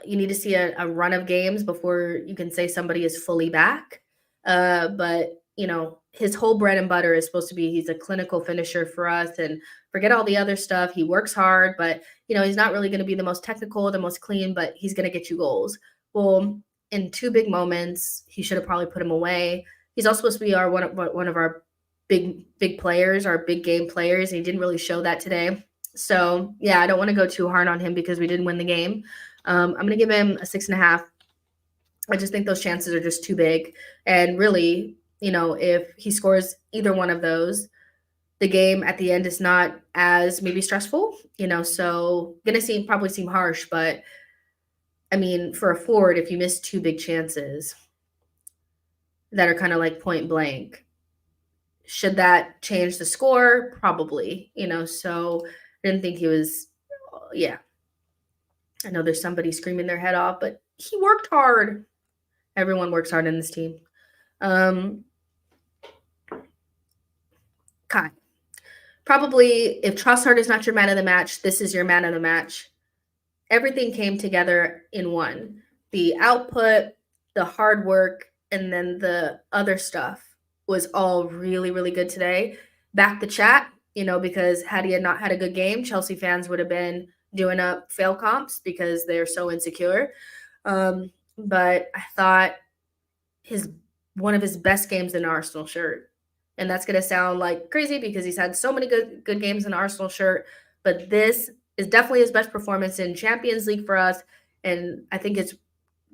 you need to see a run of games before you can say somebody is fully back. But, you know, his whole bread and butter is supposed to be he's a clinical finisher for us and forget all the other stuff. He works hard, but, you know, he's not really going to be the most technical, the most clean, but he's going to get you goals. Well, in two big moments, he should have probably put him away. He's also supposed to be one of our big players, our big game players, and he didn't really show that today. So, yeah, I don't want to go too hard on him because we didn't win the game. I'm going to give him a 6.5. I just think those chances are just too big. And really, you know, if he scores either one of those, the game at the end is not as maybe stressful, you know, so going to probably seem harsh, but I mean, for a forward, if you miss two big chances that are kind of like point blank, should that change the score? Probably, you know, so I didn't think he was, yeah. I know there's somebody screaming their head off, but he worked hard. Everyone works hard in this team. Kai. Probably if Trossard is not your man of the match, this is your man of the match. Everything came together in one. The output, the hard work, and then the other stuff was all really, really good today. Back the chat, you know, because had he not had a good game, Chelsea fans would have been doing up fail comps because they're so insecure. But I thought one of his best games in an Arsenal shirt. And that's gonna sound like crazy because he's had so many good games in an Arsenal shirt, but this is definitely his best performance in Champions League for us. And I think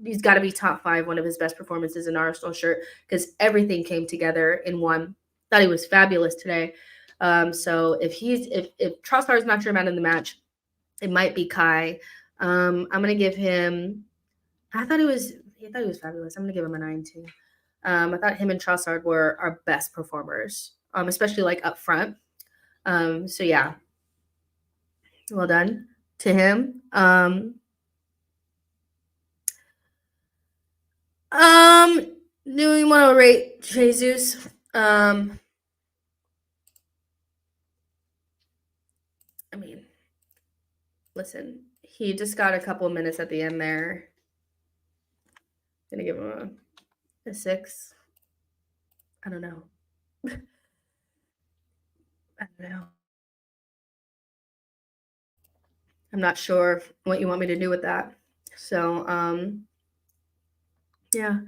he's got to be top 5, one of his best performances in Arsenal shirt because everything came together in one. Thought he was fabulous today. So if Trossard is not your man in the match, it might be Kai. I'm gonna give him. I thought he was fabulous. I'm gonna give him a 9 too. I thought him and Trossard were our best performers, especially like up front. So yeah, well done to him. Do you want to rate Jesus? I mean, listen, he just got a couple of minutes at the end there. Gonna give him a 6. I don't know. I don't know. I'm not sure what you want me to do with that. So, yeah.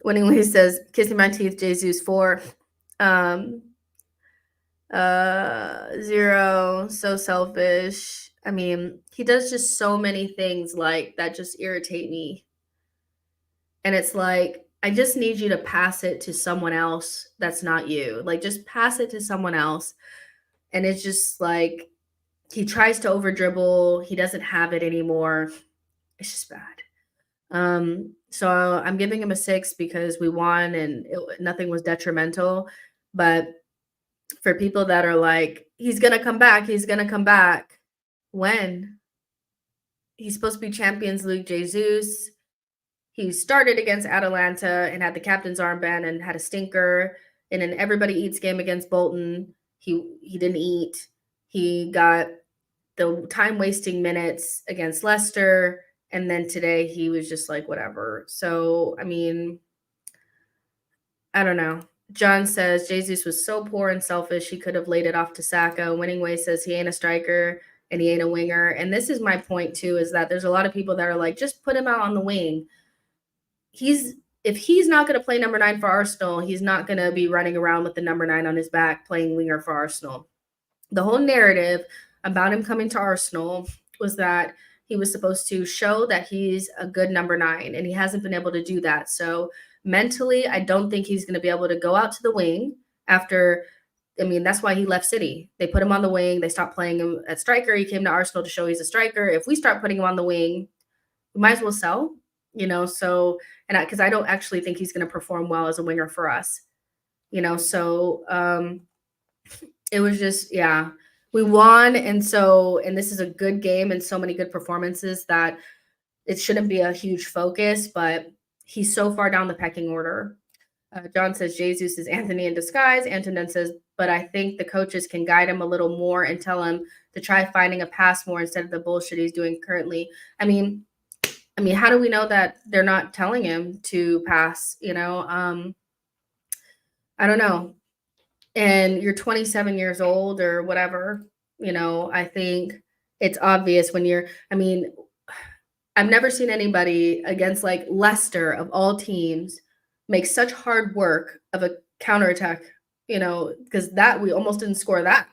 Winning Way says, kissing my teeth, Jesus 4. 0, so selfish. I mean, he does just so many things like that just irritate me. And it's like, I just need you to pass it to someone else that's not you. Like, just pass it to someone else. And it's just like, he tries to over dribble. He doesn't have it anymore. It's just bad. So I'm giving him a 6 because we won and nothing was detrimental. But for people that are like, he's going to come back. He's going to come back. When? He's supposed to be Champions League Jesus. He started against Atalanta and had the captain's armband and had a stinker. In an everybody eats game against Bolton, he didn't eat. He got the time-wasting minutes against Leicester. And then today he was just like, whatever. So, I mean, I don't know. John says, Jesus was so poor and selfish, he could have laid it off to Saka. Winning Way says he ain't a striker and he ain't a winger. And this is my point, too, is that there's a lot of people that are like, just put him out on the wing. If he's not going to play number 9 for Arsenal, he's not going to be running around with the number 9 on his back playing winger for Arsenal. The whole narrative about him coming to Arsenal was that he was supposed to show that he's a good number 9, and he hasn't been able to do that. So mentally, I don't think he's going to be able to go out to the wing after. I mean, that's why he left City. They put him on the wing. They stopped playing him at striker. He came to Arsenal to show he's a striker. If we start putting him on the wing, we might as well sell, so, and because I don't actually think he's going to perform well as a winger for us, so it was just, yeah, we won. And this is a good game and so many good performances that it shouldn't be a huge focus, but he's so far down the pecking order. John says, Jesus is Anthony in disguise. Anton then says, but I think the coaches can guide him a little more and tell him to try finding a pass more instead of the bullshit he's doing currently. I mean, how do we know that they're not telling him to pass, I don't know. And you're 27 years old or whatever, I think it's obvious when I've never seen anybody against like Leicester of all teams make such hard work of a counterattack, because that we almost didn't score that,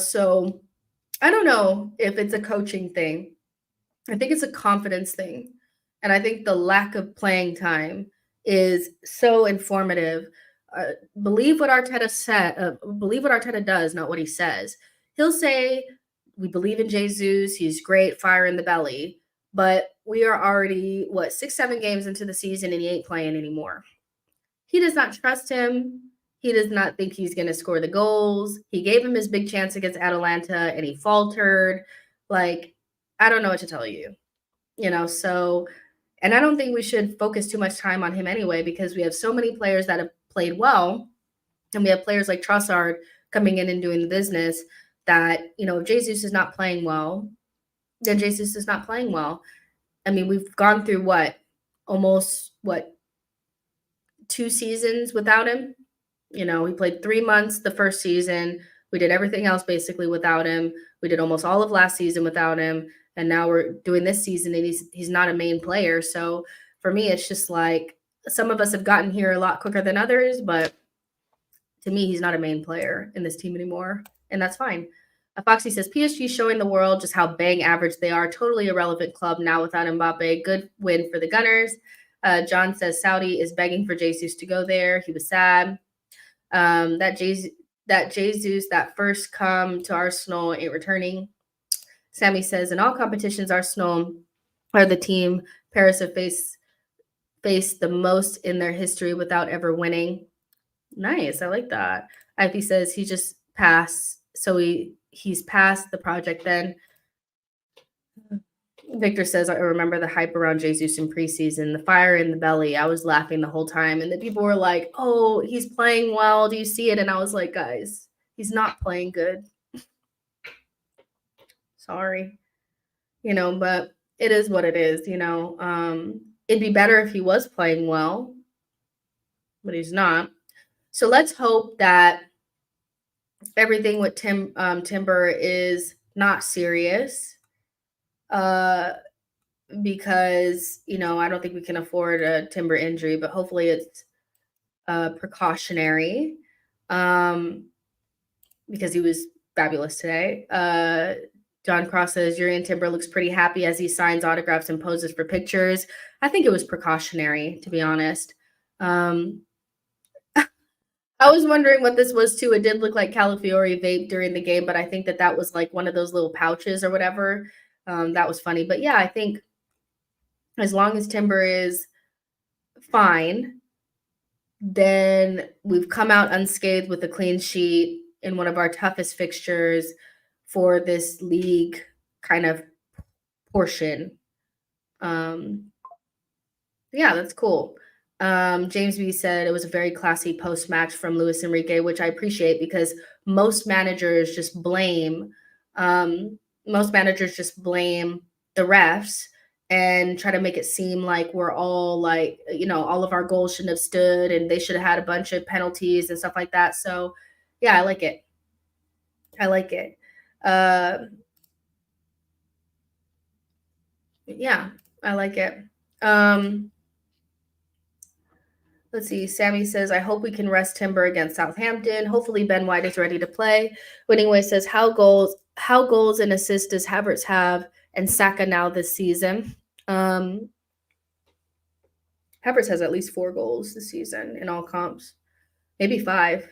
so I don't know if it's a coaching thing. I think it's a confidence thing. And I think the lack of playing time is so informative. Believe what Arteta said. Believe what Arteta does, not what he says. He'll say, we believe in Jesus. He's great, fire in the belly. But we are already, 6-7 games into the season and he ain't playing anymore. He does not trust him. He does not think he's going to score the goals. He gave him his big chance against Atalanta and he faltered. Like, I don't know what to tell you, so, and I don't think we should focus too much time on him anyway, because we have so many players that have played well. And we have players like Trossard coming in and doing the business that, if Jesus is not playing well, then Jesus is not playing well. I mean, we've gone through almost 2 seasons without him. He played 3 months the first season, We did everything else basically without him. We did almost all of last season without him. And now we're doing this season and he's not a main player. So for me, it's just like some of us have gotten here a lot quicker than others, but to me, he's not a main player in this team anymore. And that's fine. Foxy says, PSG showing the world just how bang average they are. Totally irrelevant club now without Mbappe. Good win for the Gunners. John says, Saudi is begging for Jesus to go there. He was sad. That Jesus, that first come to Arsenal ain't returning. Sammy says, in all competitions, Arsenal are the team Paris have faced the most in their history without ever winning. Nice. I like that. Ivy says he just passed. So he's past the project then. Victor says, I remember the hype around Jesus in preseason, the fire in the belly. I was laughing the whole time. And the people were like, oh, he's playing well. Do you see it? And I was like, guys, he's not playing good. Sorry. But it is what it is, It'd be better if he was playing well, but he's not. So let's hope that everything with Timber is not serious, because, I don't think we can afford a Timber injury, but hopefully it's precautionary, because he was fabulous today. John Cross says, Urian Timber looks pretty happy as he signs autographs and poses for pictures. I think it was precautionary, to be honest. I was wondering what this was too. It did look like Calafiori vape during the game, but I think that was like one of those little pouches or whatever. That was funny. But yeah, I think as long as Timber is fine, then we've come out unscathed with a clean sheet in one of our toughest fixtures for this league kind of portion. Yeah, that's cool. James B said it was a very classy post-match from Luis Enrique, which I appreciate because most managers just blame the refs and try to make it seem like we're all like, all of our goals shouldn't have stood and they should have had a bunch of penalties and stuff like that. So yeah, I like it. Yeah, I like it. Let's see. Sammy says, I hope we can rest Timber against Southampton. Hopefully Ben White is ready to play. Winningway says, how goals and assists does Havertz have and Saka now this season? Havertz has at least 4 goals this season in all comps. Maybe 5.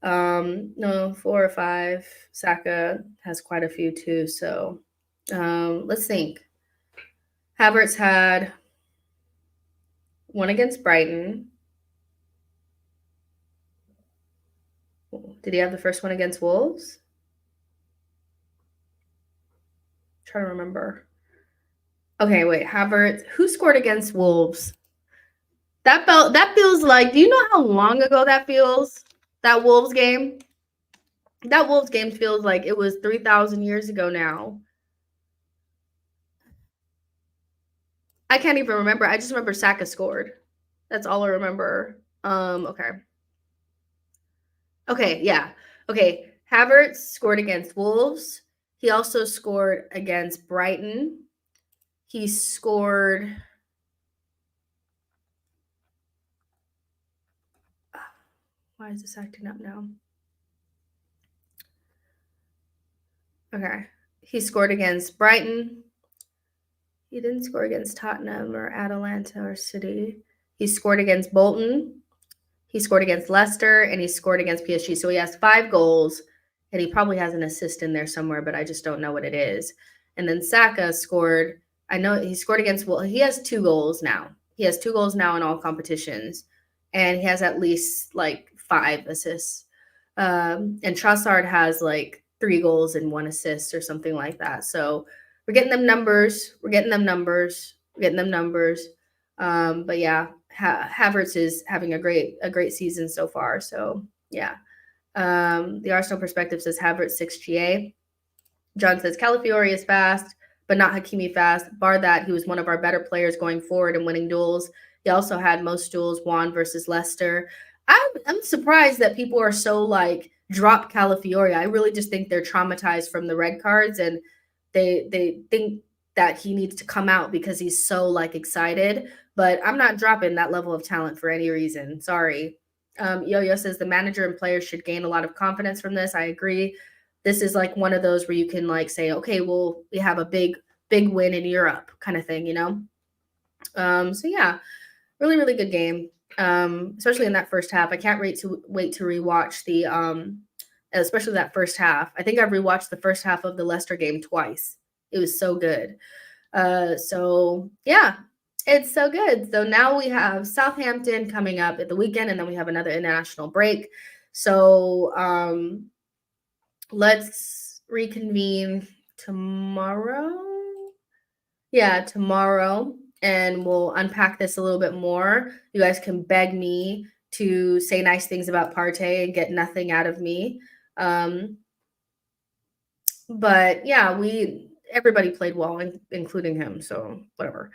No, 4 or 5. Saka has quite a few too. So let's think. Havertz had 1 against Brighton. Did he have the first one against Wolves? I'm trying to remember. Okay, wait. Havertz. Who scored against Wolves? That feels like, do you know how long ago that feels? That Wolves game? That Wolves game feels like it was 3,000 years ago now. I can't even remember. I just remember Saka scored. That's all I remember. Okay. Okay, yeah. Okay, Havertz scored against Wolves. He also scored against Brighton. He scored... Why is this acting up now? Okay. He scored against Brighton. He didn't score against Tottenham or Atalanta or City. He scored against Bolton. He scored against Leicester, and he scored against PSG. So he has 5 goals, and he probably has an assist in there somewhere, but I just don't know what it is. And then Saka scored. I know he scored against. Well, he has 2 goals now. He has 2 goals now in all competitions, and he has at least like 5 assists. And Trossard has like 3 goals and 1 assist or something like that. So we're getting them numbers. But yeah, Havertz is having a great season so far. So yeah. The Arsenal perspective says Havertz 6 GA. John says Calafiori is fast, but not Hakimi fast. Bar that, he was one of our better players going forward and winning duels. He also had most duels won versus Leicester. I'm surprised that people are so like drop Calafiori. I really just think they're traumatized from the red cards, and they think that he needs to come out because he's so like excited. But I'm not dropping that level of talent for any reason. Sorry. Yo-Yo says the manager and players should gain a lot of confidence from this. I agree. This is like one of those where you can like say, okay, well, we have a big win in Europe kind of thing, you know? So yeah, really, really good game. Especially in that first half. I can't wait to rewatch the especially that first half. I think I've rewatched the first half of the Leicester game twice. It was so good. So yeah, it's so good. So now we have Southampton coming up at the weekend, and then we have another international break. So let's reconvene tomorrow. Yeah, tomorrow, and we'll unpack this a little bit more. You guys can beg me to say nice things about Partey and get nothing out of me. But yeah, everybody played well, including him. So whatever.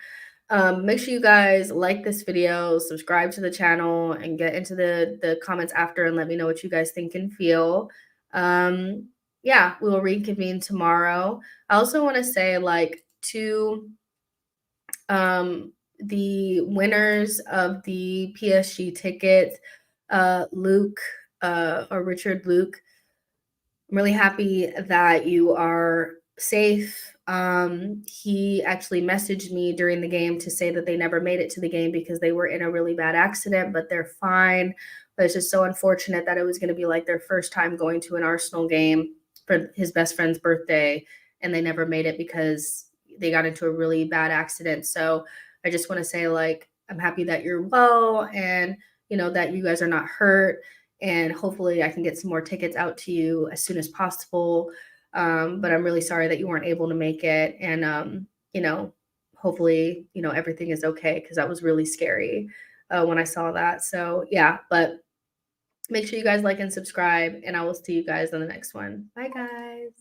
Make sure you guys like this video, subscribe to the channel, and get into the comments after and let me know what you guys think and feel. Yeah, we will reconvene tomorrow. I also want to say, like, to the winners of the PSG tickets, Luke or Richard Luke, I'm really happy that you are safe. He actually messaged me during the game to say that they never made it to the game because they were in a really bad accident, but they're fine. But it's just so unfortunate that it was going to be like their first time going to an Arsenal game for his best friend's birthday, and they never made it because they got into a really bad accident. So I just want to say, like, I'm happy that you're well, and you know that you guys are not hurt, and hopefully I can get some more tickets out to you as soon as possible. But I'm really sorry that you weren't able to make it, and you know, hopefully, you know, everything is okay, because that was really scary when I saw that. So yeah, but make sure you guys like and subscribe, and I will see you guys on the next one. Bye, guys.